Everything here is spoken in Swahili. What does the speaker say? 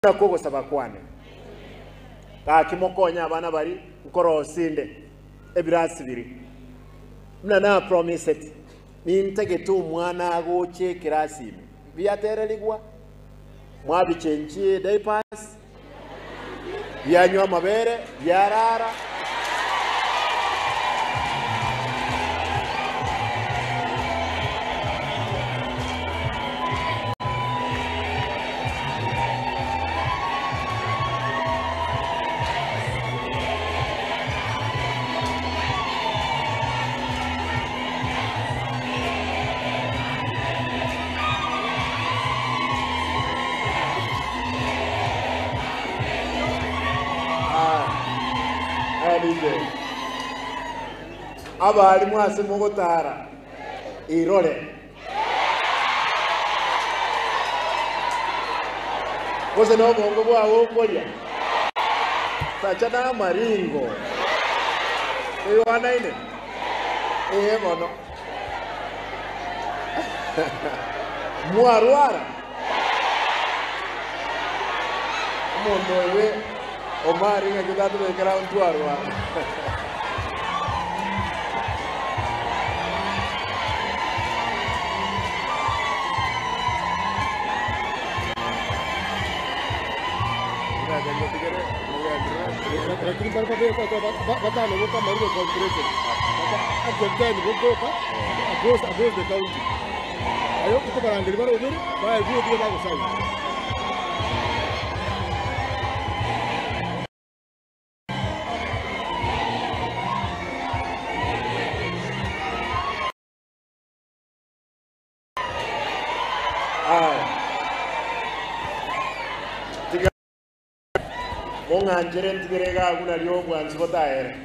Nakogo sabakwane. Kimokonya abana bari nkorosinde ebirasi biri. Muna na promise it. Nintege umwana agoche kirasi. Biatereligwa. Mwabichenchie diapers. Byanywa mabere, byarara. Abali mwase mogotara irole Kose no bongo bwawo kolya Sacha na maringo Ewana ine bono Muarwara Monowe Omari nga kidatu bekera untuarwara Lakini baru kata lo buka baru corporation. Kata agenda ni buka abos the county. Ayo kita barangkali baru ini, baik dia bagus saja. Monganjere ntigerega kuna lyo bwanzi botaere